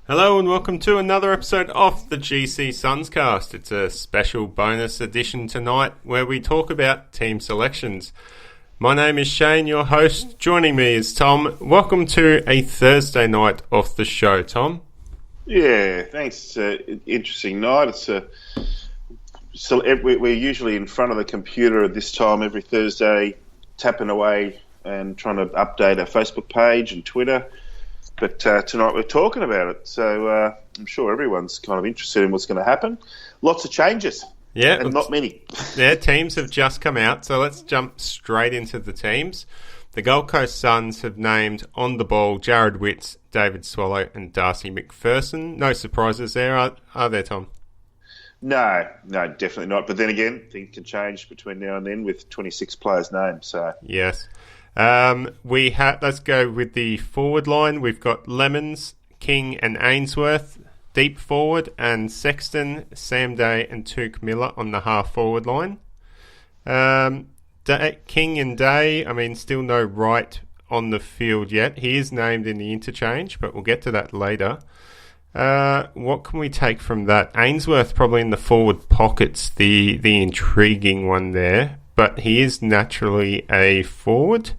Hello and welcome to another episode of the GC Sunscast. It's a special bonus edition tonight where we talk about team selections. My name is Shane, your host. Joining me is Tom. Welcome to a Thursday night of the show, Tom. Yeah, thanks. It's an interesting night. We're usually in front of the computer at this time every Thursday, tapping away and trying to update our Facebook page and Twitter. But tonight we're talking about it, so I'm sure everyone's kind of interested in what's going to happen. Lots of changes, and not many. Yeah, teams have just come out, so let's jump straight into the teams. The Gold Coast Suns have named on the ball Jared Witts, David Swallow and Darcy McPherson. No surprises there, are there, Tom? No, definitely not. But then again, things can change between now and then with 26 players named. So yes. Let's go with the forward line. We've got Lemons, King and Ainsworth deep forward, and Sexton, Sam Day and Tuke Miller on the half forward line. King and Day, still no Wright on the field yet. He is named in the interchange, but we'll get to that later. What can we take from that? Ainsworth probably in the forward pockets, the intriguing one there, but he is naturally a forward.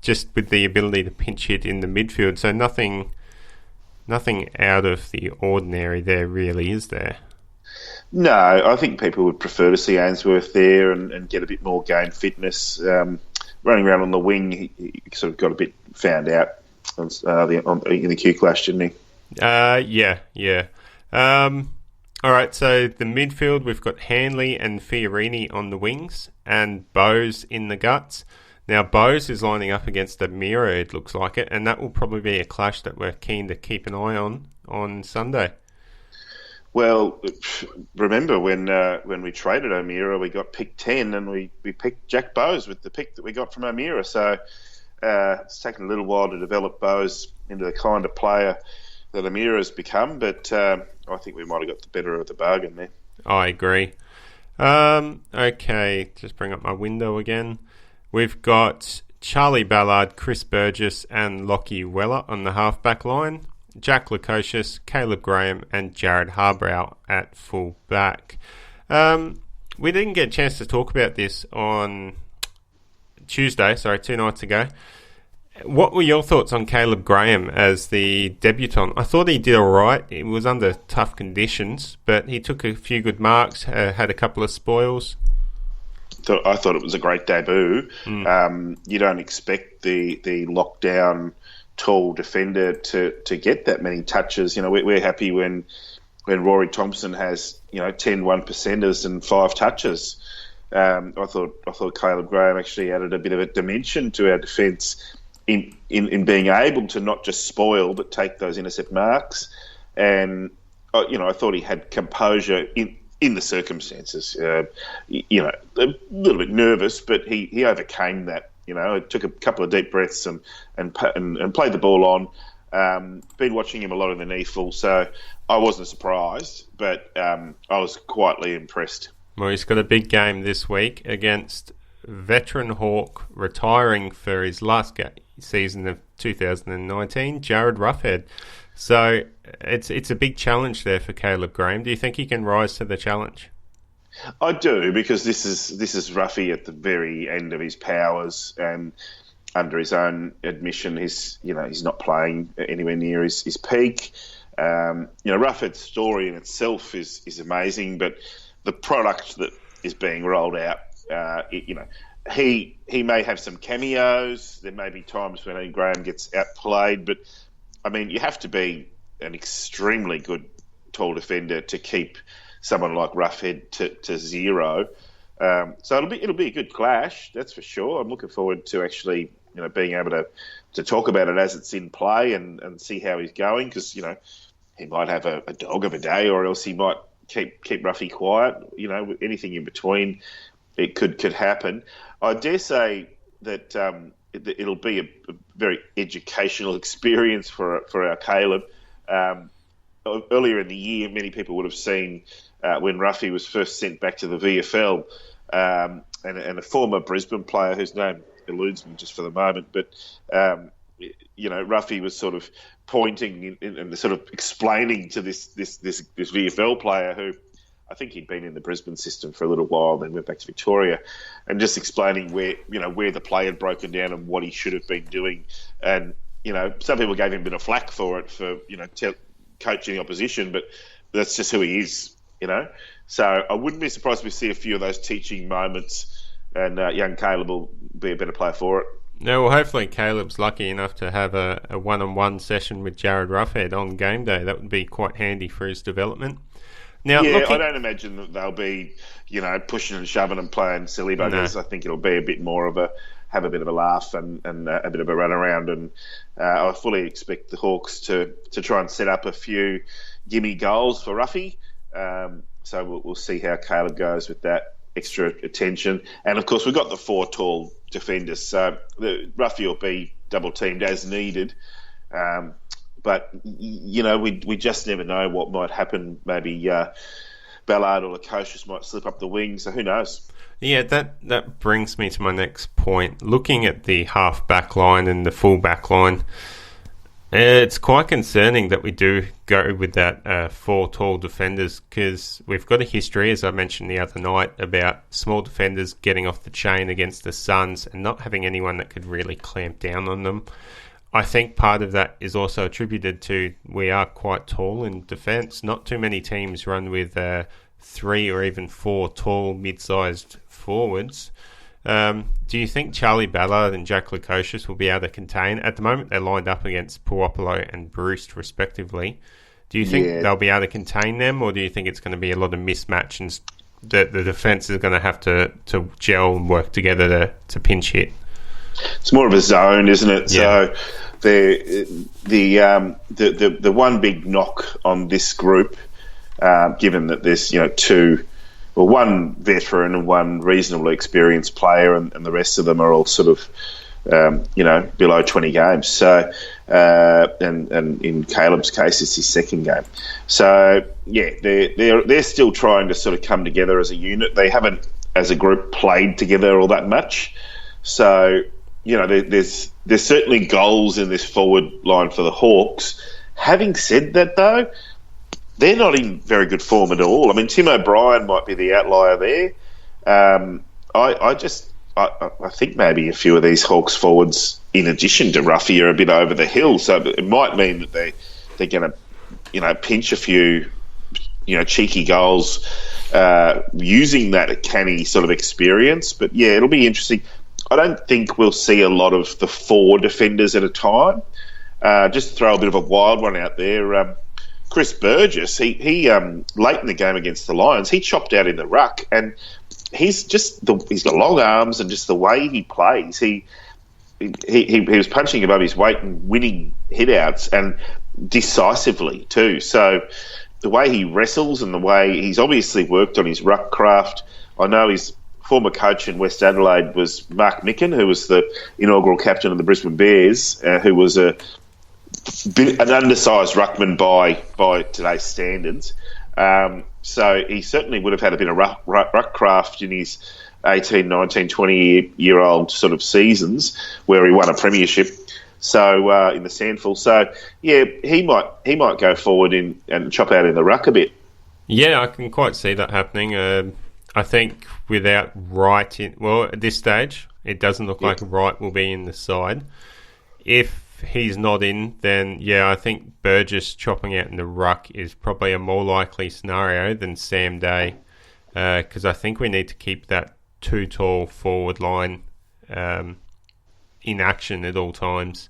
Just with the ability to pinch hit in the midfield, so nothing out of the ordinary there, really, is there? No, I think people would prefer to see Ainsworth there and get a bit more game fitness. Running around on the wing, he sort of got a bit found out in the Q clash, didn't he? Yeah. All right, so the midfield, we've got Hanley and Fiorini on the wings and Bowes in the guts. Now, Bowes is lining up against Amira, it looks like it, and that will probably be a clash that we're keen to keep an eye on Sunday. Well, remember when we traded Amira, we got pick 10 and we picked Jack Bowes with the pick that we got from Amira. So it's taken a little while to develop Bowes into the kind of player that Amira's become, but I think we might have got the better of the bargain there. I agree. Okay, just bring up my window again. We've got Charlie Ballard, Chris Burgess and Lockie Weller on the half-back line. Jack Lukosius, Caleb Graham and Jared Harbrow at full-back. We didn't get a chance to talk about this on Tuesday, 2 nights ago. What were your thoughts on Caleb Graham as the debutant? I thought he did all right. It was under tough conditions, but he took a few good marks, had a couple of spoils. I thought it was a great debut. You don't expect the lockdown tall defender to get that many touches. We're happy when Rory Thompson has 10 one-percenters and 5 touches. I thought Caleb Graham actually added a bit of a dimension to our defence in being able to not just spoil but take those intercept marks. And I thought he had composure in the circumstances. A little bit nervous, but he overcame that. It took a couple of deep breaths and played the ball on. Been watching him a lot in the NEAFL, so I wasn't surprised, but I was quietly impressed. Well, he's got a big game this week against veteran Hawk, retiring for his last season of 2019, Jared Roughead. So it's a big challenge there for Caleb Graham. Do you think he can rise to the challenge? I do, because this is Ruffy at the very end of his powers, and under his own admission, he's not playing anywhere near his peak. Roughead's story in itself is amazing, but the product that is being rolled out, he may have some cameos. There may be times when Graham gets outplayed, but you have to be an extremely good tall defender to keep someone like Roughead to zero. So it'll be a good clash, that's for sure. I'm looking forward to actually being able to talk about it as it's in play and see how he's going, because he might have a dog of a day, or else he might keep Ruffy quiet. Anything in between, it could happen. I dare say that it'll be a very educational experience for our Caleb. Earlier in the year, many people would have seen when Ruffy was first sent back to the VFL, and a former Brisbane player whose name eludes me just for the moment, but Ruffy was sort of pointing and sort of explaining to this VFL player who I think he'd been in the Brisbane system for a little while, then went back to Victoria, and just explaining where the play had broken down and what he should have been doing. And some people gave him a bit of flack for it, for coaching the opposition, but that's just who he is. So I wouldn't be surprised if we see a few of those teaching moments, and young Caleb will be a better player for it. No, well, hopefully Caleb's lucky enough to have a one-on-one session with Jared Roughead on game day. That would be quite handy for his development. Now, I don't imagine that they'll be, pushing and shoving and playing silly buggers. No. I think it'll be a bit more of have a bit of a laugh and a bit of a run around. And I fully expect the Hawks to try and set up a few gimme goals for Ruffy. So we'll see how Caleb goes with that extra attention. And of course, we've got the 4 tall defenders, so Ruffy will be double teamed as needed. But we just never know what might happen. Maybe Ballard or Lukosius might slip up the wing, so who knows? Yeah, that brings me to my next point. Looking at the half-back line and the full-back line, it's quite concerning that we do go with that 4 tall defenders, because we've got a history, as I mentioned the other night, about small defenders getting off the chain against the Suns and not having anyone that could really clamp down on them. I think part of that is also attributed to we are quite tall in defence. Not too many teams run with 3 or even 4 tall, mid-sized forwards. Do you think Charlie Ballard and Jack Lukosius will be able to contain? At the moment, they're lined up against Puopolo and Bruce, respectively. Do you think they'll be able to contain them, or do you think it's going to be a lot of mismatch and the defence is going to have to gel and work together to pinch hit? It's more of a zone, isn't it? Yeah. So the one big knock on this group, given that there's one veteran and one reasonably experienced player, and the rest of them are all sort of below 20 games. So and in Caleb's case, it's his second game. So yeah, they're still trying to sort of come together as a unit. They haven't, as a group, played together all that much. So there's certainly goals in this forward line for the Hawks. Having said that, though, they're not in very good form at all. I mean, Tim O'Brien might be the outlier there. I think maybe a few of these Hawks forwards, in addition to Ruffy, are a bit over the hill. So it might mean that they're going to, pinch a few, cheeky goals using that canny sort of experience. But yeah, it'll be interesting. I don't think we'll see a lot of the 4 defenders at a time. Just to throw a bit of a wild one out there. Chris Burgess, he late in the game against the Lions, he chopped out in the ruck, and he's got long arms, and just the way he plays, he was punching above his weight and winning hit-outs, and decisively too. So the way he wrestles and the way he's obviously worked on his ruck craft. I know his former coach in West Adelaide was Mark Micken, who was the inaugural captain of the Brisbane Bears, who was an undersized ruckman by today's standards. So he certainly would have had a bit of ruck craft in his 18, 19, 20-year-old sort of seasons where he won a premiership. So in the Sandful. So yeah, he might go forward and chop out in the ruck a bit. Yeah, I can quite see that happening. I think without Wright at this stage, it doesn't look like Wright will be in the side. If he's not in, then I think Burgess chopping out in the ruck is probably a more likely scenario than Sam Day, because I think we need to keep that 2 tall forward line in action at all times.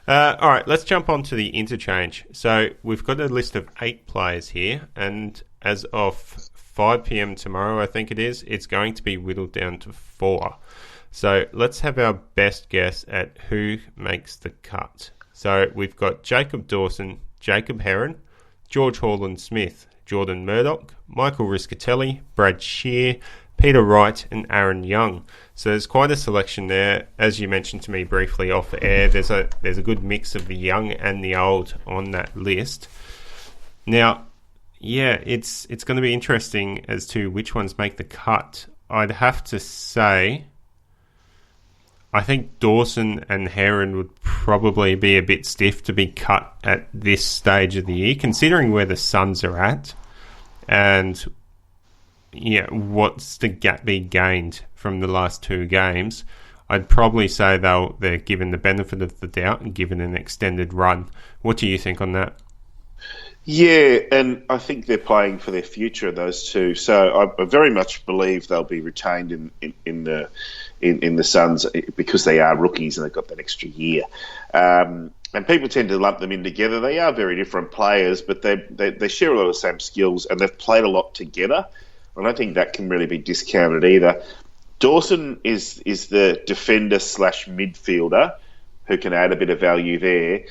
All right, let's jump on to the interchange. So we've got a list of 8 players here, and as of 5 p.m. tomorrow, I think it's going to be whittled down to 4. So let's have our best guess at who makes the cut. So we've got Jacob Dawson, Jacob Heron, George Hawland-Smith, Jordan Murdoch, Michael Riscatelli, Brad Shear, Peter Wright and Aaron Young. So there's quite a selection there. As you mentioned to me briefly off air, there's a good mix of the young and the old on that list. Now, it's going to be interesting as to which ones make the cut. I'd have to say I think Dawson and Heron would probably be a bit stiff to be cut at this stage of the year, considering where the Suns are at and what's to be gained from the last two games. I'd probably say they're given the benefit of the doubt and given an extended run. What do you think on that? Yeah, and I think they're playing for their future, those two. So I very much believe they'll be retained in the Suns because they are rookies and they've got that extra year. And people tend to lump them in together. They are very different players, but they share a lot of the same skills and they've played a lot together. I don't think that can really be discounted either. Dawson is the defender / midfielder who can add a bit of value there.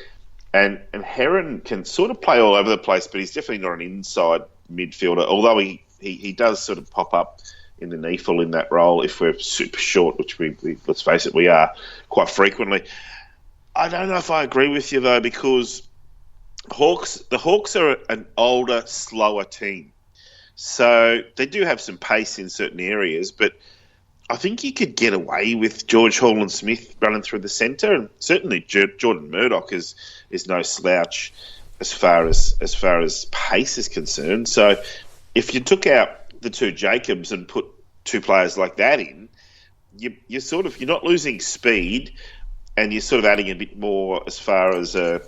And Heron can sort of play all over the place, but he's definitely not an inside midfielder, although he does sort of pop up in the NEFL in that role if we're super short, which we let's face it, we are quite frequently. I don't know if I agree with you, though, because the Hawks are an older, slower team. So they do have some pace in certain areas, but I think you could get away with George Holland-Smith running through the centre, and certainly Jordan Murdoch is no slouch as far as pace is concerned. So if you took out the two Jacobs and put two players like that in, you're not losing speed, and you're sort of adding a bit more as far as a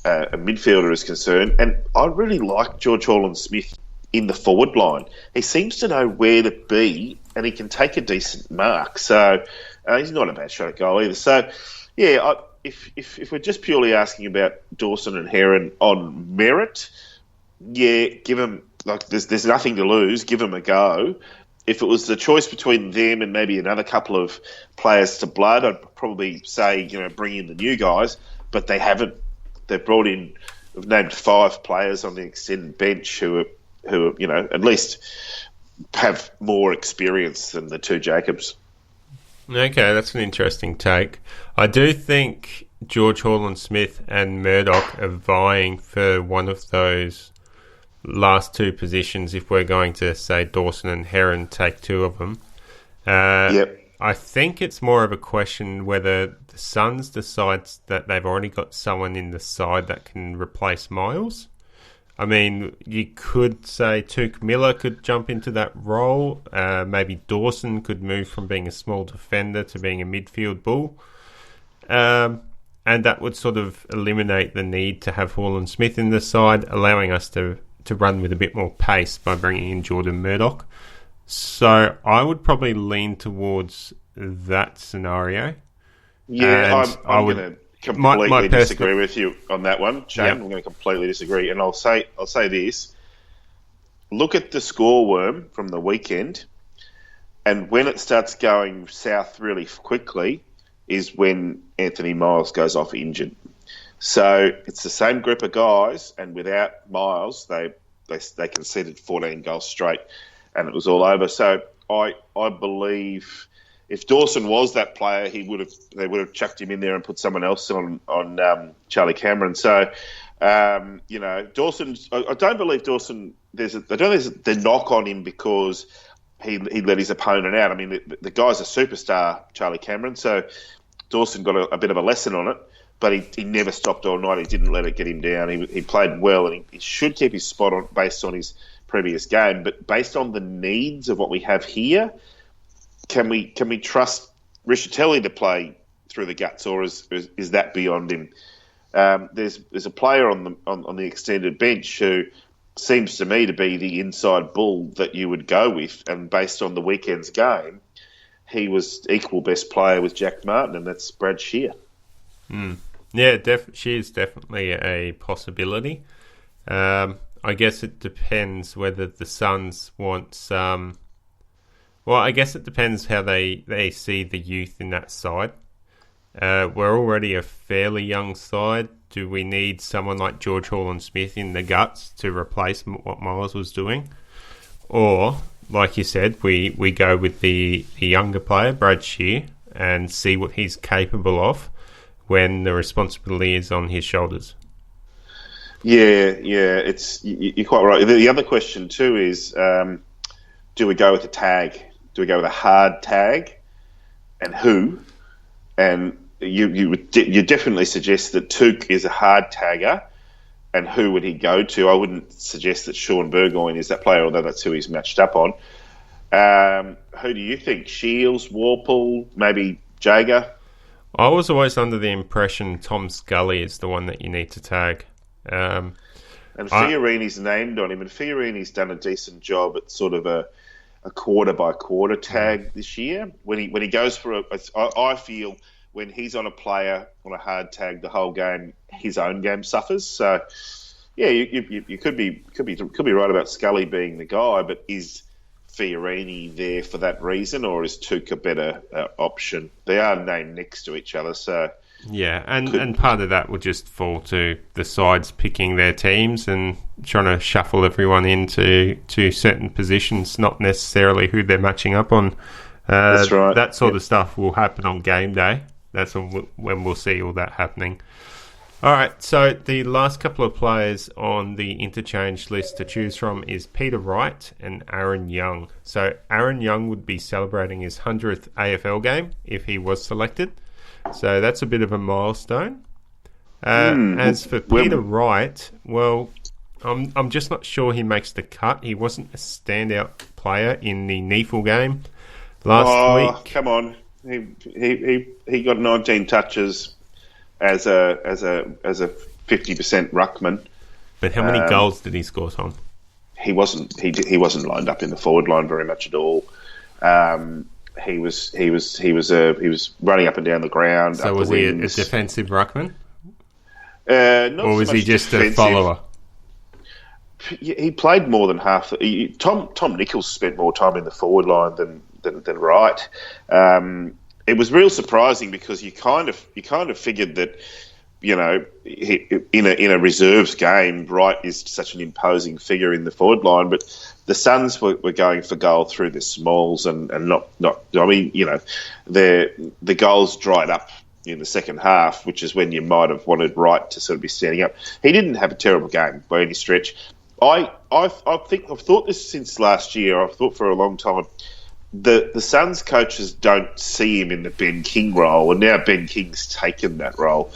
midfielder is concerned. And I really like George Holland-Smith in the forward line. He seems to know where to be, and he can take a decent mark. So he's not a bad shot at goal either. So, yeah, if we're just purely asking about Dawson and Heron on merit, yeah, give them, there's nothing to lose. Give them a go. If it was the choice between them and maybe another couple of players to blood, I'd probably say, bring in the new guys, but they haven't. They've named 5 players on the extended bench who at least have more experience than the two Jacobs. Okay, that's an interesting take. I do think George Holland-Smith and Murdoch are vying for one of those last two positions if we're going to say Dawson and Heron take 2 of them. Yep. I think it's more of a question whether the Suns decides that they've already got someone in the side that can replace Miles. I mean, you could say Tuke Miller could jump into that role. Maybe Dawson could move from being a small defender to being a midfield bull. And that would sort of eliminate the need to have Holland-Smith in the side, allowing us to run with a bit more pace by bringing in Jordan Murdoch. So I would probably lean towards that scenario. Yeah, I'm going to completely disagree with you on that one, Shane. Yep. I'm going to completely disagree, and I'll say this: look at the score worm from the weekend, and when it starts going south really quickly, is when Anthony Miles goes off injured. So it's the same group of guys, and without Miles, they conceded 14 goals straight, and it was all over. So I believe if Dawson was that player, they would have chucked him in there and put someone else on Charlie Cameron. So, Dawson. I don't believe Dawson. There's the knock on him because he let his opponent out. I mean, the guy's a superstar, Charlie Cameron. So Dawson got a bit of a lesson on it, but he never stopped all night. He didn't let it get him down. He played well, and he should keep his spot on based on his previous game. But based on the needs of what we have here, can we trust Riccitelli to play through the guts, or is that beyond him? There's a player on the extended bench who seems to me to be the inside bull that you would go with, and based on the weekend's game, he was equal best player with Jack Martin, and that's Brad Shear. Yeah, she is definitely a possibility. I guess it depends whether the Suns want well, I guess it depends how they see the youth in that side. We're already a fairly young side. Do we need someone like George Holland-Smith in the guts to replace what Miles was doing? Or, like you said, we go with the younger player, Brad Shear, and see what he's capable of when the responsibility is on his shoulders. Yeah, you're quite right. The other question too is, do we go with a tag? Do we go with a hard tag? And who? and you definitely suggest that Touk is a hard tagger. And who would he go to? I wouldn't suggest that Sean Burgoyne is that player, although that's who he's matched up on. Who do you think? Shields, Warple, maybe Jager? I was always under the impression Tom Scully is the one that you need to tag. And Fiorini's named on him, and Fiorini's done a decent job at sort of a quarter-by-quarter tag this year. When he goes for I feel when he's on a player on a hard tag the whole game, his own game suffers. So, yeah, you could be right about Scully being the guy, but is Fiorini there for that reason, or is Touk a better option? They are named next to each other, so yeah, and part of that will just fall to the sides picking their teams and trying to shuffle everyone into certain positions, not necessarily who they're matching up on. That's right. That sort of stuff will happen on game day. That's when we'll see all that happening. All right, so the last couple of players on the interchange list to choose from is Peter Wright and Aaron Young. So Aaron Young would be celebrating his 100th AFL game if he was selected. So that's a bit of a milestone. As for Peter Wright, well, I'm just not sure he makes the cut. He wasn't a standout player in the NEAFL game last week. Come on, he got 19 touches as a 50% ruckman. But how many goals did he score, Tom? He wasn't lined up in the forward line very much at all. He was running up and down the ground. So was he a defensive ruckman? Not or was so he much just defensive. a follower? He played more than half. Tom Nichols spent more time in the forward line than Wright. It was real surprising because you kind of figured that, you know, in a reserves game, Wright is such an imposing figure in the forward line, but the Suns were going for goal through the smalls and not. I mean, you know, the goals dried up in the second half, which is when you might have wanted Wright to sort of be standing up. He didn't have a terrible game by any stretch. I think I've thought this since last year. I've thought for a long time. The Suns coaches don't see him in the Ben King role, and now Ben King's taken that role.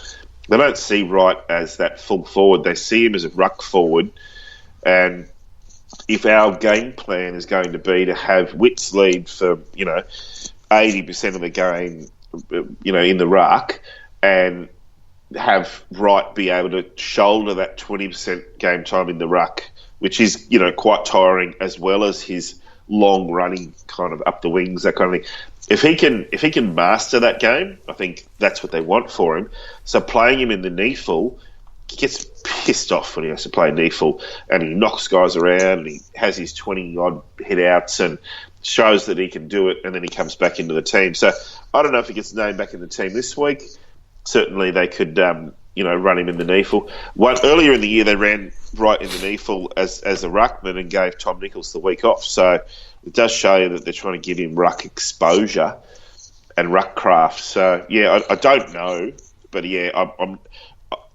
They don't see Wright as that full forward. They see him as a ruck forward. And if our game plan is going to be to have Witts lead for, 80% of the game, in the ruck, and have Wright be able to shoulder that 20% game time in the ruck, which is, quite tiring, as well as his long running kind of up the wings, that kind of thing. If he can master that game, I think that's what they want for him. So playing him in the NEAFL, he gets pissed off when he has to play NEAFL, and he knocks guys around, and he has his 20-odd hit-outs and shows that he can do it, and then he comes back into the team. So I don't know if he gets named back in the team this week. Certainly they could, run him in the NEAFL. Earlier in the year, they ran Wright in the NEAFL as a ruckman and gave Tom Nichols the week off. So it does show you that they're trying to give him ruck exposure and ruck craft. So, yeah, I don't know. But, yeah,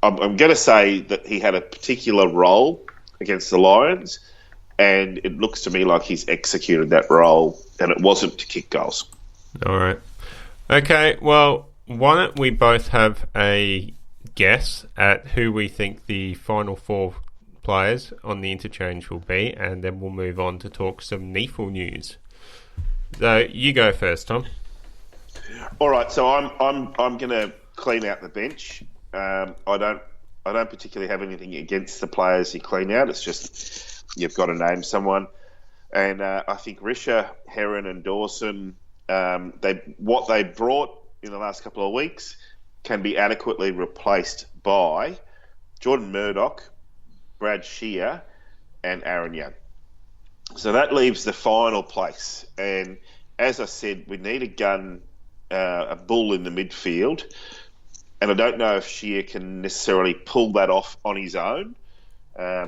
I'm going to say that he had a particular role against the Lions, and it looks to me like he's executed that role, and it wasn't to kick goals. All right. Okay, well, why don't we both have a guess at who we think the final four players on the interchange will be, and then we'll move on to talk some NEAFL news. So you go first, Tom. All right, so I'm going to clean out the bench. I don't particularly have anything against the players you clean out. It's just you've got to name someone, and I think Risha, Heron, and Dawson, what they brought in the last couple of weeks can be adequately replaced by Jordan Murdoch, Brad Shear, and Aaron Young. So that leaves the final place. And as I said, we need a bull in the midfield. And I don't know if Shear can necessarily pull that off on his own.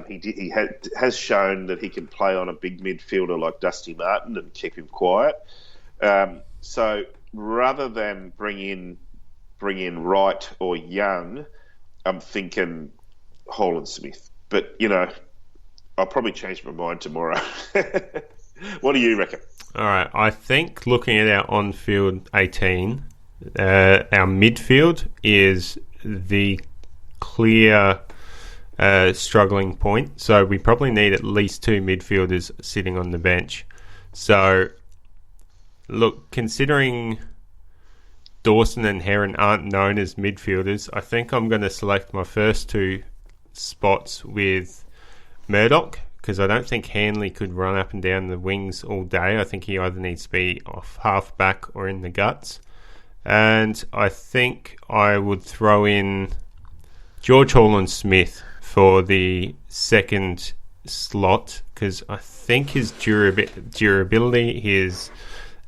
He has shown that he can play on a big midfielder like Dusty Martin and keep him quiet. So rather than bring in Wright or Young, I'm thinking Holland Smith. But, I'll probably change my mind tomorrow. What do you reckon? All right. I think looking at our on-field 18, Our midfield is the clear struggling point. So we probably need at least 2 midfielders sitting on the bench. So, look, considering Dawson and Heron aren't known as midfielders, I think I'm going to select my first 2 spots with Murdoch, because I don't think Hanley could run up and down the wings all day. I think he either needs to be off half back or in the guts. And I think I would throw in George Holland-Smith for the second slot, because I think his durability, his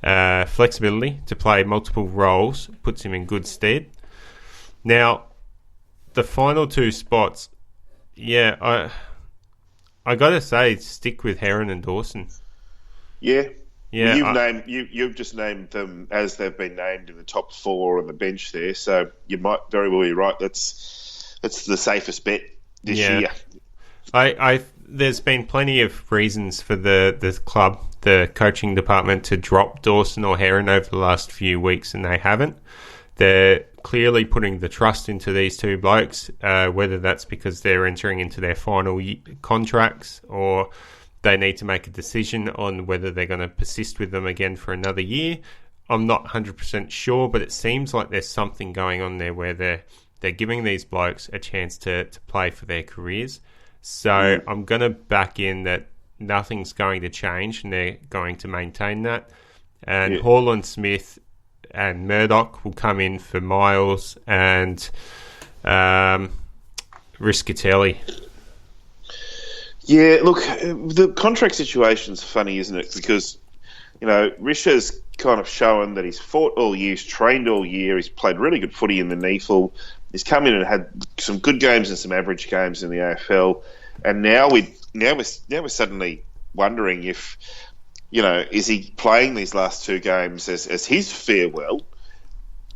flexibility to play multiple roles puts him in good stead. Now, the final 2 spots, I got to say, stick with Heron and Dawson. Yeah. You've just named them as they've been named in the top 4 on the bench there, so you might very well be right. That's the safest bet this year. There's been plenty of reasons for the club, the coaching department, to drop Dawson or Heron over the last few weeks, and they haven't. They're clearly putting the trust into these 2 blokes, whether that's because they're entering into their final contracts or they need to make a decision on whether they're going to persist with them again for another year. I'm not 100% sure, but it seems like there's something going on there where they're giving these blokes a chance to play for their careers. So I'm going to back in that nothing's going to change and they're going to maintain that. And Holland-Smith and Murdoch will come in for Miles and Riscatelli. Yeah, look, the contract situation's funny, isn't it? Because, Risha's kind of shown that he's fought all year, he's trained all year, he's played really good footy in the NEFL, he's come in and had some good games and some average games in the AFL, and now we're suddenly wondering if, is he playing these last 2 games as his farewell,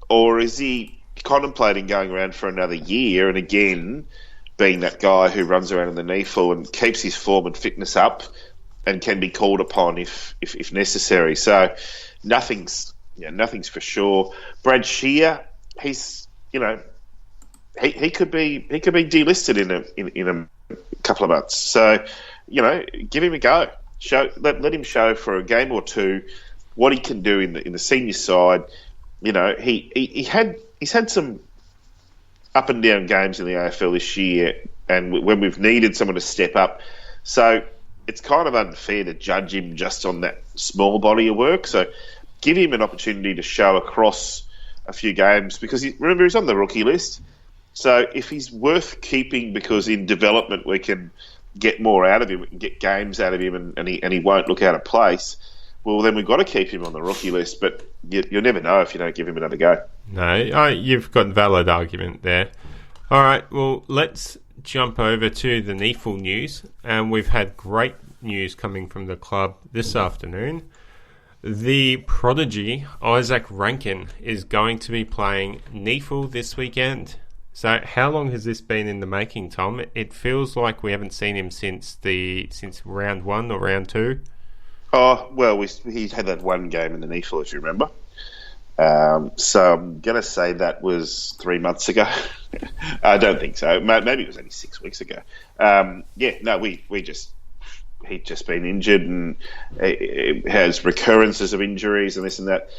or is he contemplating going around for another year and again being that guy who runs around in the NEFL and keeps his form and fitness up and can be called upon if necessary. So nothing's for sure. Brad Shear, he's he could be delisted in a couple of months. So give him a go. Let him show for a game or 2 what he can do in the senior side. He's had some up and down games in the AFL this year, and when we've needed someone to step up, so it's kind of unfair to judge him just on that small body of work. So give him an opportunity to show across a few games, because remember, he's on the rookie list. So if he's worth keeping because in development we can get more out of him, we can get games out of him, and he won't look out of place, well, then we've got to keep him on the rookie list. But you'll never know if you don't give him another go. No, you've got a valid argument there. All right, well, let's jump over to the NEFL news. And we've had great news coming from the club this afternoon. The prodigy, Isaac Rankin, is going to be playing NEFL this weekend. So how long has this been in the making, Tom? It feels like we haven't seen him since round 1 or round 2. Oh, well, he had that one game in the NEFL, if you remember. So I'm going to say that was 3 months ago. I don't think so. Maybe it was only 6 weeks ago. He'd just been injured and has recurrences of injuries and this and that.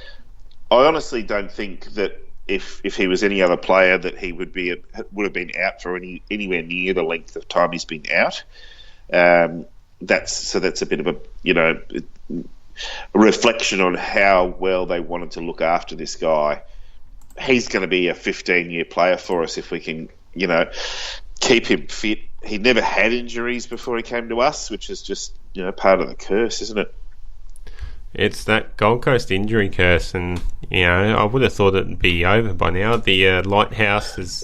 I honestly don't think that if he was any other player that he would have been out for anywhere near the length of time he's been out. That's a bit of a reflection on how well they wanted to look after this guy. He's going to be a 15-year player for us if we can, keep him fit. He never had injuries before he came to us, which is just, part of the curse, isn't it? It's that Gold Coast injury curse, and I would have thought it'd be over by now. The light towers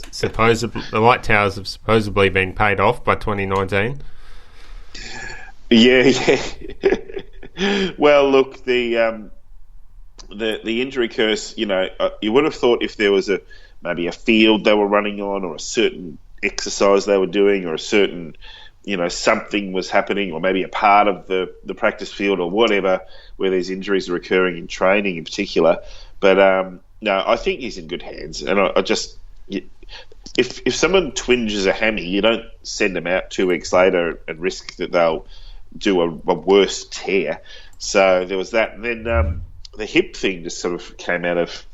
have supposedly been paid off by 2019. Yeah. Well, look, the injury curse. You would have thought if there was maybe a field they were running on, or a certain exercise they were doing, or a certain something was happening, or maybe a part of the practice field or whatever, where these injuries are occurring in training in particular. But No, I think he's in good hands, and I just if someone twinges a hammy, you don't send them out 2 weeks later and risk that they'll do a worse tear. So there was that, and then the hip thing just sort of came out of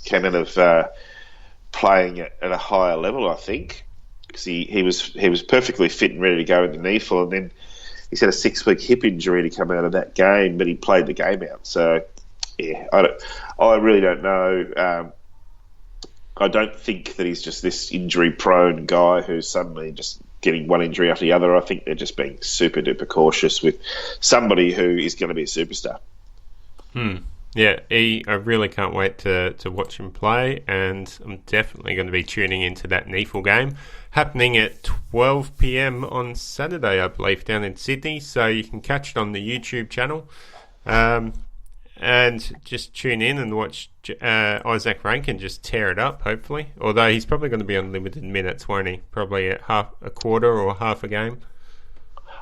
playing at a higher level, I think, because he was perfectly fit and ready to go in the NEAFL, and then he's had a 6-week hip injury to come out of that game, but he played the game out. So yeah, I really don't know. I don't think that he's just this injury-prone guy who's suddenly just getting one injury after the other. I think they're just being super-duper cautious with somebody who is going to be a superstar. Yeah, I really can't wait to watch him play, and I'm definitely going to be tuning into that NEAFL game, happening at 12 p.m. on Saturday, I believe, down in Sydney, so you can catch it on the YouTube channel. And just tune in and watch Isaac Rankin just tear it up, hopefully. Although he's probably going to be on limited minutes, won't he? Probably at a quarter or half a game.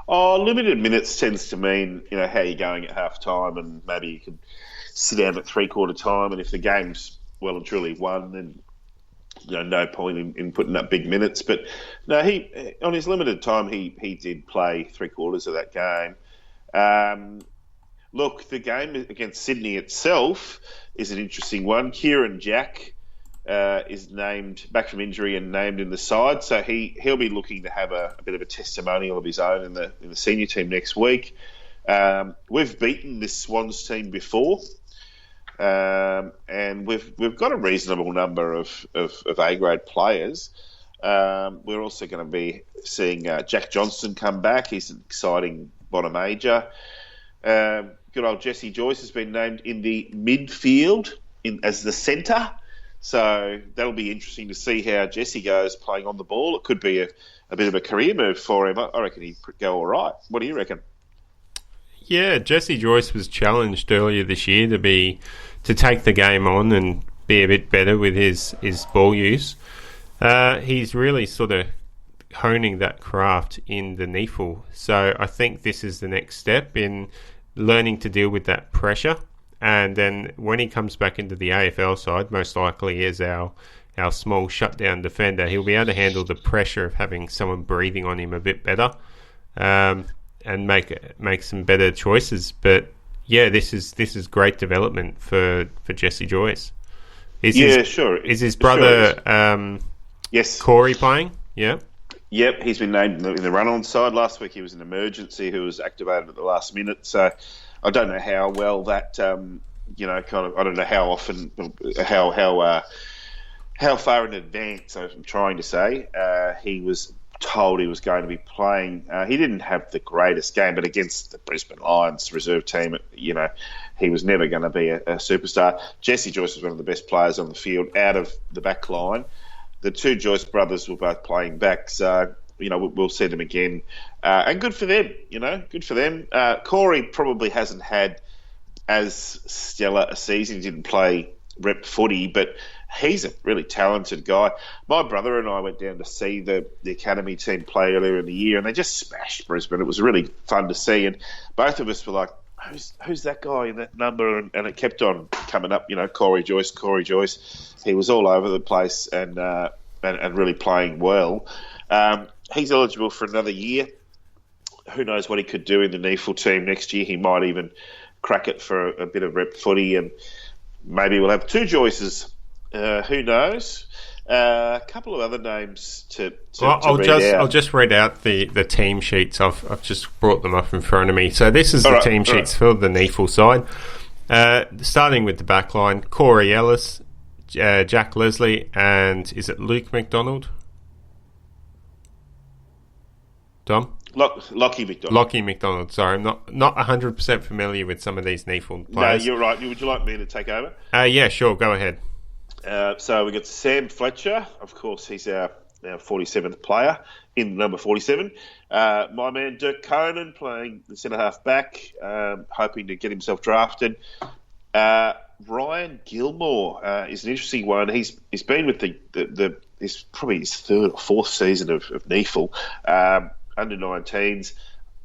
Oh, limited minutes tends to mean, how you're going at half time, and maybe you can sit down at 3/4 time, and if the game's well and truly won, then no point in putting up big minutes. But no, he on his limited time he did play 3/4 of that game. Look, the game against Sydney itself is an interesting one. Kieran Jack is named back from injury and named in the side, so he'll be looking to have a bit of a testimonial of his own in the senior team next week. We've beaten this Swans team before, and we've got a reasonable number of A-grade players. We're also going to be seeing Jack Johnston come back. He's an exciting bottom major. Good old Jesse Joyce has been named in the midfield as the centre. So that'll be interesting to see how Jesse goes playing on the ball. It could be a bit of a career move for him. I reckon he'd go all right. What do you reckon? Yeah, Jesse Joyce was challenged earlier this year to take the game on and be a bit better with his ball use. He's really sort of honing that craft in the NEAFL. So I think this is the next step in learning to deal with that pressure. And then when he comes back into the AFL side, most likely as our small shutdown defender, he'll be able to handle the pressure of having someone breathing on him a bit better, and make some better choices. But yeah, this is great development for Jesse Joyce. Sure. Is his brother yes, Corey playing? Yeah. Yep, he's been named in the run-on side. Last week he was an emergency who was activated at the last minute. So I don't know how well that, I don't know how often, how far in advance, I'm trying to say, he was told he was going to be playing. He didn't have the greatest game, but against the Brisbane Lions reserve team, he was never going to be a superstar. Jesse Joyce was one of the best players on the field out of the back line. The two Joyce brothers were both playing back, so, we'll see them again. And good for them, good for them. Corey probably hasn't had as stellar a season. He didn't play rep footy, but he's a really talented guy. My brother and I went down to see the academy team play earlier in the year, and they just smashed Brisbane. It was really fun to see, and both of us were like, who's that guy in that number? And it kept on coming up, Corey Joyce. He was all over the place and really playing well. He's eligible for another year. Who knows what he could do in the NEAFL team next year? He might even crack it for a bit of rep footy, and maybe we'll have two Joyces. Who knows? A couple of other names to read out. I'll just read out the team sheets. I've just brought them up in front of me. So this is the team sheets for the NEAFL side. Starting with the back line, Corey Ellis, Jack Leslie, and is it Luke McDonald? Tom? Lockie McDonald. Lockie McDonald, sorry. I'm not 100% familiar with some of these NEAFL players. No, you're right. Would you like me to take over? Yeah, sure. Go ahead. So we got Sam Fletcher. Of course, he's our 47th player in number 47. My man Dirk Conan playing the centre-half back, hoping to get himself drafted. Ryan Gilmore is an interesting one. He's been with it's probably his third or fourth season of NEAFL, under 19s.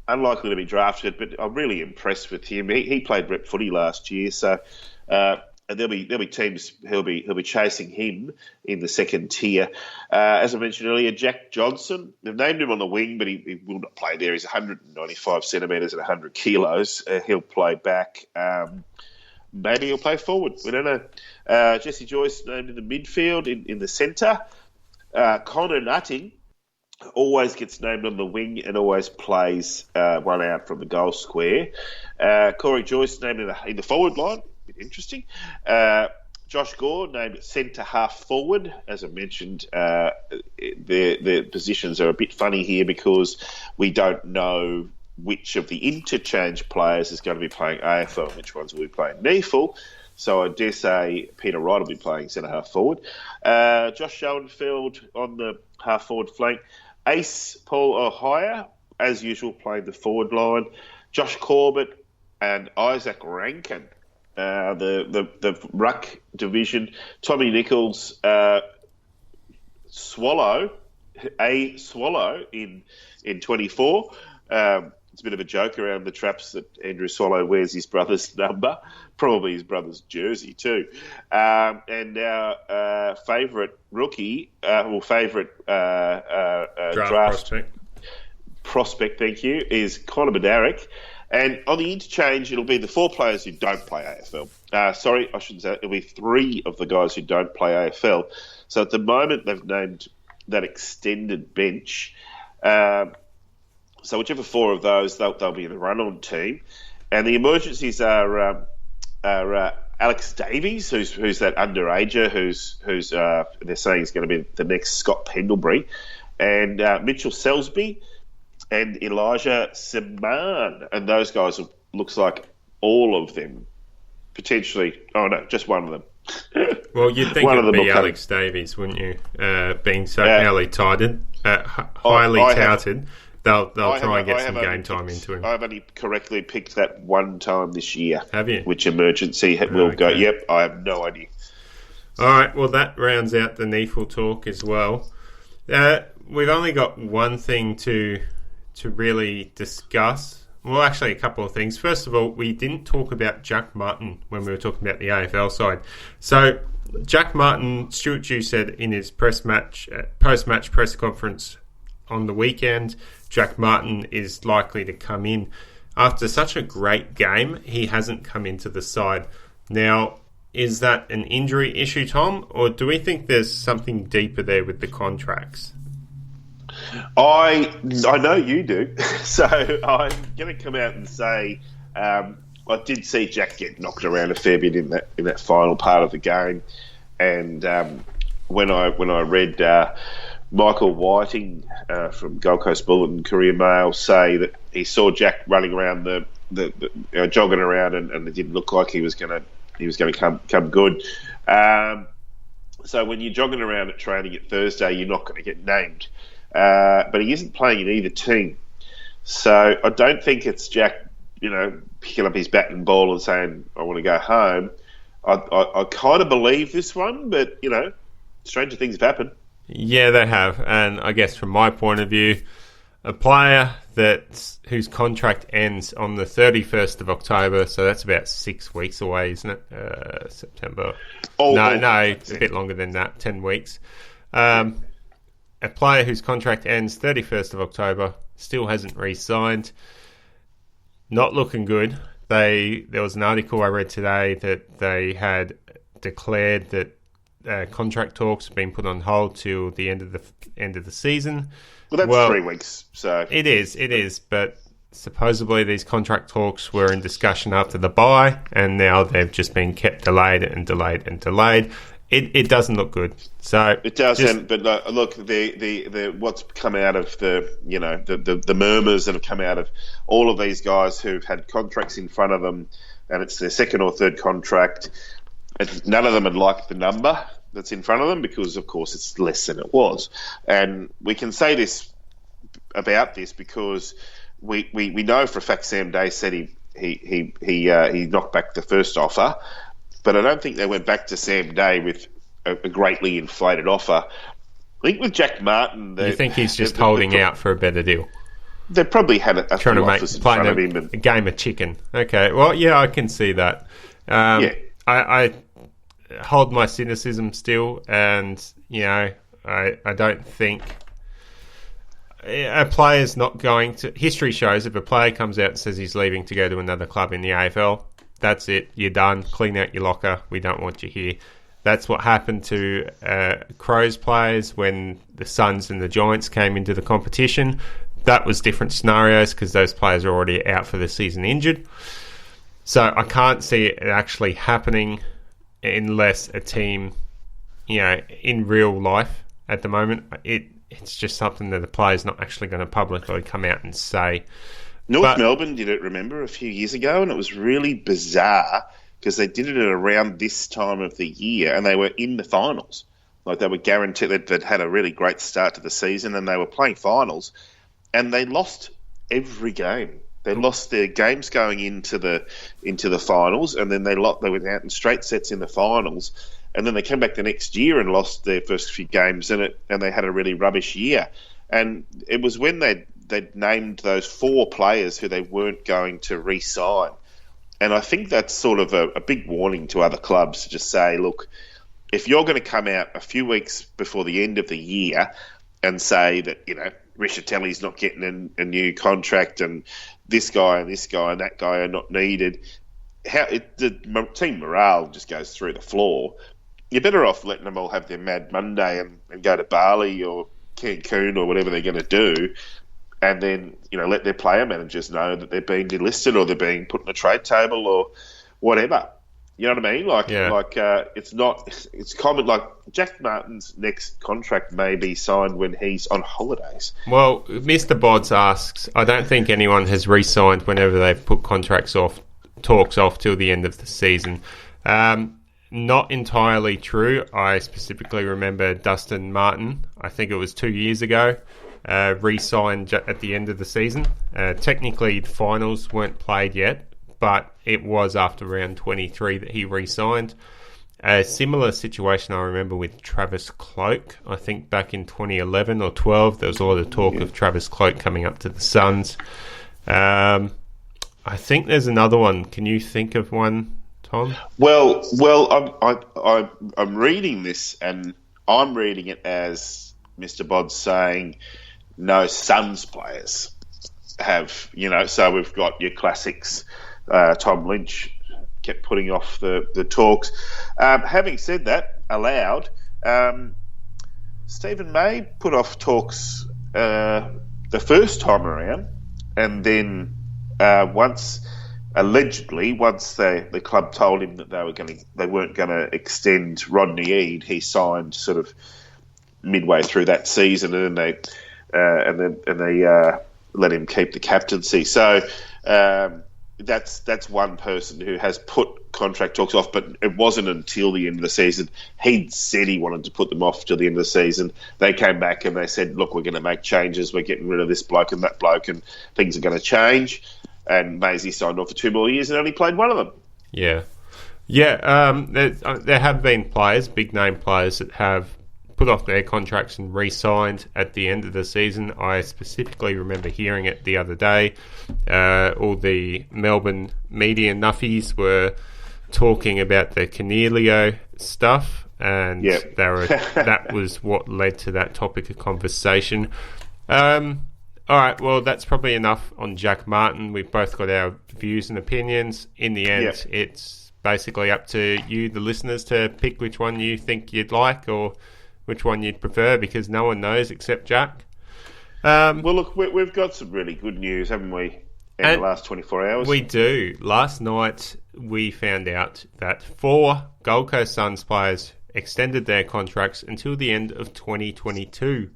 Unlikely to be drafted, but I'm really impressed with him. He played rep footy last year, so and there'll be teams who'll be chasing him in the second tier. As I mentioned earlier, Jack Johnson. They've named him on the wing, but he will not play there. He's 195 centimetres and 100 kilos. He'll play back. Maybe he'll play forward. We don't know. Jesse Joyce named in the midfield in the centre. Connor Nutting always gets named on the wing and always plays one out from the goal square. Corey Joyce named in the forward line. Interesting. Josh Gore named centre half forward. As I mentioned, the positions are a bit funny here because we don't know which of the interchange players is going to be playing AFL and which ones will be playing NEAFL. So I dare say Peter Wright will be playing centre half forward. Josh Schoenfeld on the half forward flank. Ace Paul O'Hire, as usual, playing the forward line. Josh Corbett and Isaac Rankin. The ruck division. Tommy Nichols, Swallow in 24. It's a bit of a joke around the traps that Andrew Swallow wears his brother's number, probably his brother's jersey too. And our favourite rookie, favourite draft prospect, thank you, is Conor Bednarik. And on the interchange, it'll be the 4 players who don't play AFL. Sorry, I shouldn't say that. It'll be 3 of the guys who don't play AFL. So at the moment, they've named that extended bench. So whichever 4 of those, they'll be in the run-on team. And the emergencies are Alex Davies, who's that underager, who's they're saying is going to be the next Scott Pendlebury, and Mitchell Selsby and Elijah Seman. And those guys looks like all of them potentially. Oh no, just one of them. Well, you'd think it'd be Alex Davies, wouldn't you? Being so highly touted. They'll try and get some game time into him. I've only correctly picked that one time this year. Have you? Which emergency will go? Yep, I have no idea. All right, well, that rounds out the NEAFL talk as well. We've only got one thing to really discuss. Well, actually, a couple of things. First of all, we didn't talk about Jack Martin when we were talking about the AFL side. So, Jack Martin, Stuart Dew said in his post-match press conference on the weekend, Jack Martin is likely to come in. After such a great game, he hasn't come into the side. Now, is that an injury issue, Tom, or do we think there's something deeper there with the contracts? I know you do, so I'm going to come out and say I did see Jack get knocked around a fair bit in that final part of the game, and when I read Michael Whiting from Gold Coast Bulletin Courier Mail say that he saw Jack running around the jogging around, and it didn't look like he was going to come good. So when you're jogging around at training at Thursday, you're not going to get named. But he isn't playing in either team, so I don't think it's Jack, picking up his bat and ball and saying I want to go home. I kind of believe this one, but stranger things have happened. Yeah, they have, and I guess from my point of view, a player whose contract ends on the 31st of October, so that's about 6 weeks away, isn't it? September. It's a bit longer than that, 10 weeks. A player whose contract ends 31st of October still hasn't re-signed. Not looking good. There was an article I read today that they had declared that contract talks have been put on hold till the end of the season. Well, that's 3 weeks. So it is. But supposedly these contract talks were in discussion after the bye, and now they've just been kept delayed and delayed and delayed. It doesn't look good. So it doesn't. But look, the what's come out of the murmurs that have come out of all of these guys who've had contracts in front of them, and it's their second or third contract. None of them had liked the number that's in front of them because, of course, it's less than it was. And we can say this about this because we know for a fact Sam Day said he knocked back the first offer. But I don't think they went back to Sam Day with a greatly inflated offer. I think with Jack Martin... You think he's just holding out for a better deal? They probably had a few offers in front of him. A game of chicken. Okay, well, yeah, I can see that. I hold my cynicism still, and I don't think a player's not going to. History shows if a player comes out and says he's leaving to go to another club in the AFL, that's it. You're done. Clean out your locker. We don't want you here. That's what happened to Crows players when the Suns and the Giants came into the competition. That was different scenarios because those players are already out for the season injured. So I can't see it actually happening unless a team, in real life at the moment, it's just something that the player's not actually going to publicly come out and say. Melbourne did it, remember, a few years ago, and it was really bizarre because they did it at around this time of the year and they were in the finals. Like they were guaranteed that they'd had a really great start to the season and they were playing finals and they lost every game. They lost their games going into the finals, and then they went out in straight sets in the finals, and then they came back the next year and lost their first few games, and they had a really rubbish year. And it was when they'd named those 4 players who they weren't going to re-sign. And I think that's sort of a big warning to other clubs to just say, look, if you're going to come out a few weeks before the end of the year and say that, Riccitelli's not getting a new contract and this guy and that guy are not needed, the team morale just goes through the floor. You're better off letting them all have their Mad Monday and go to Bali or Cancun or whatever they're going to do, and then let their player managers know that they're being delisted or they're being put on a trade table or whatever. You know what I mean? It's common. Like Jack Martin's next contract may be signed when he's on holidays. Well, Mr. Bods asks, I don't think anyone has re-signed whenever they've put talks off till the end of the season. Not entirely true. I specifically remember Dustin Martin, I think it was 2 years ago, re-signed at the end of the season. Technically, the finals weren't played yet, but it was after round 23 that he re-signed. A similar situation I remember with Travis Cloke. I think back in 2011 or 12, there was a lot of talk of Travis Cloke coming up to the Suns. I think there's another one. Can you think of one, Tom? Well, I'm reading this, and I'm reading it as Mr. Bod saying no Suns players have, so we've got your classics. Tom Lynch kept putting off the talks. Having said that, aloud, Stephen May put off talks the first time around, and then once the club told him that they weren't going to extend Rodney Eade, he signed sort of midway through that season, and then they let him keep the captaincy. So. That's one person who has put contract talks off, but it wasn't until the end of the season. He'd said he wanted to put them off till the end of the season. They came back and they said, look, we're going to make changes. We're getting rid of this bloke and that bloke, and things are going to change. And Maisie signed off for 2 more years and only played one of them. Yeah. There have been players, big-name players, that have put off their contracts and re-signed at the end of the season. I specifically remember hearing it the other day. All the Melbourne media nuffies were talking about the Cornelio stuff, and that was what led to that topic of conversation. All right, well, that's probably enough on Jack Martin. We've both got our views and opinions. In the end, It's basically up to you, the listeners, to pick which one you think you'd like or which one you'd prefer, because no one knows except Jack. Well, look, we've got some really good news, haven't we, in the last 24 hours? We do. Last night, we found out that 4 Gold Coast Suns players extended their contracts until the end of 2022.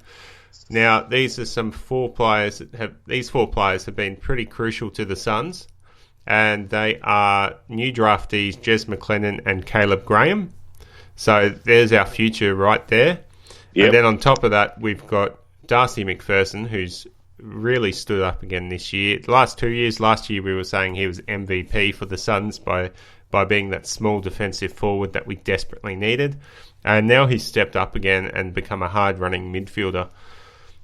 Now, these are some 4 players these 4 players have been pretty crucial to the Suns, and they are new draftees Jez McLennan and Caleb Graham. So there's our future right there. Yep. And then on top of that, we've got Darcy McPherson, who's really stood up again this year. The last 2 years, last year we were saying he was MVP for the Suns by being that small defensive forward that we desperately needed. And now he's stepped up again and become a hard-running midfielder.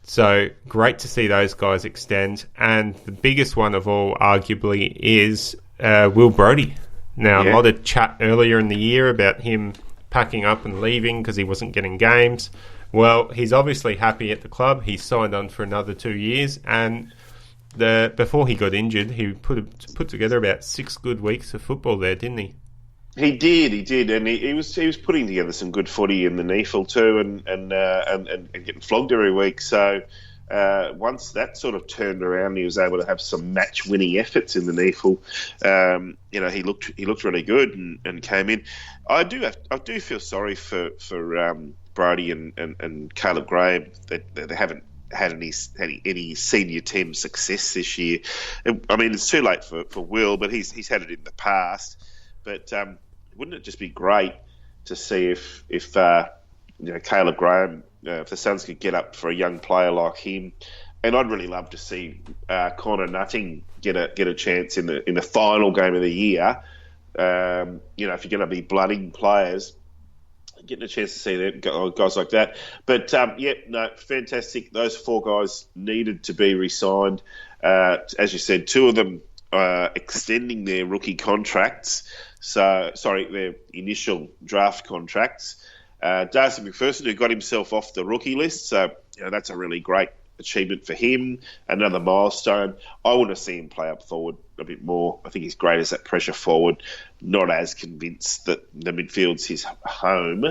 So great to see those guys extend. And the biggest one of all, arguably, is Will Brodie. Now, a lot of chat earlier in the year about him packing up and leaving because he wasn't getting games. Well, he's obviously happy at the club. He signed on for another 2 years, and before he got injured, he put together about 6 good weeks of football there, didn't he? He did, and he was putting together some good footy in the NEAFL too, and getting flogged every week. So once that sort of turned around, he was able to have some match-winning efforts in the NEAFL. He looked really good and came in. I do feel sorry for Brodie and Caleb Graham that they haven't had any senior team success this year. I mean, it's too late for Will, but he's had it in the past. But wouldn't it just be great to see if Caleb Graham, if the Suns could get up for a young player like him, and I'd really love to see Connor Nutting get a chance in the final game of the year. If you're going to be blooding players, getting a chance to see them, guys like that. But fantastic. Those 4 guys needed to be re-signed. As you said, 2 of them extending their rookie contracts. Their initial draft contracts. Darcy McPherson, who got himself off the rookie list, so that's a really great achievement for him. Another milestone. I want to see him play up forward a bit more. I think he's great as that pressure forward. Not as convinced that the midfield's his home.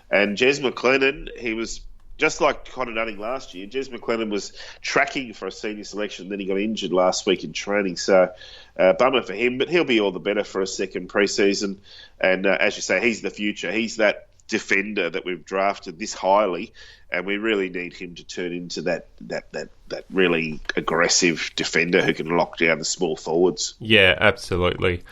And Jez McLennan, he was just like Connor Nutting last year. Jez McLennan was tracking for a senior selection, then he got injured last week in training. So bummer for him, but he'll be all the better for a second pre-season. And as you say, he's the future. He's that defender that we've drafted this highly, and we really need him to turn into that really aggressive defender who can lock down the small forwards. Yeah, absolutely.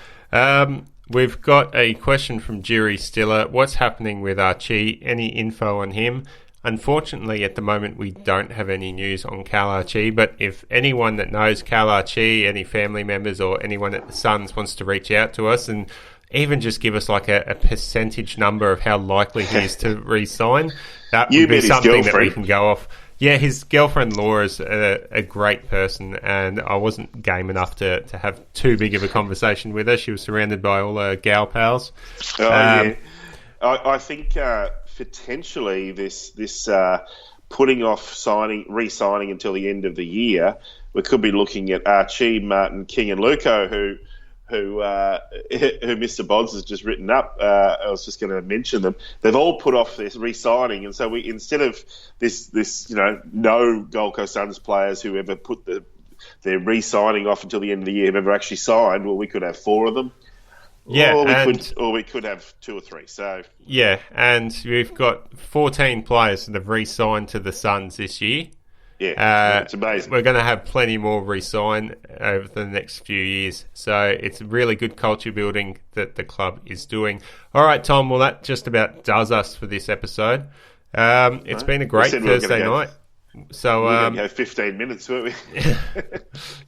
We've got a question from Jerry Stiller. What's happening with Archie? Any info on him? Unfortunately, at the moment, we don't have any news on Cal Archie, but if anyone that knows Cal Archie, any family members or anyone at the Suns wants to reach out to us and even just give us like a percentage number of how likely he is to re-sign, that would be something that we can go off. Yeah, his girlfriend Laura's a great person, and I wasn't game enough to have too big of a conversation with her. She was surrounded by all her gal pals. Yeah. I think potentially this putting off re-signing until the end of the year, we could be looking at Archie, Martin, King, and Luco, who Mr. Bonds has just written up. I was just going to mention them. They've all put off this re-signing, and so we, instead of this no Gold Coast Suns players who ever put their re-signing off until the end of the year have ever actually signed, well, we could have 4 of them. Yeah, or we could have 2 or 3. So yeah, and we've got 14 players that have re-signed to the Suns this year. Yeah, it's amazing. We're going to have plenty more re-sign over the next few years. So it's really good culture building that the club is doing. All right, Tom, well, that just about does us for this episode. It's been a great Thursday night. So we were going to go 15 minutes, weren't we?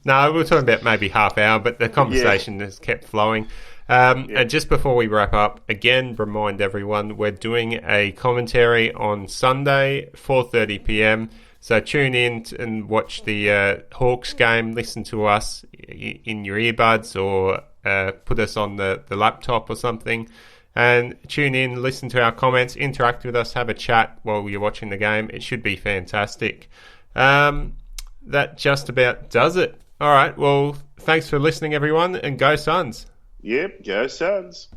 No, we were talking about maybe half hour, but the conversation has kept flowing. And just before we wrap up, again, remind everyone, we're doing a commentary on Sunday, 4:30 p.m, so tune in and watch the Hawks game, listen to us in your earbuds or put us on the laptop or something, and tune in, listen to our comments, interact with us, have a chat while you're watching the game. It should be fantastic. That just about does it. All right, well, thanks for listening, everyone, and go Suns. Yep, go Suns.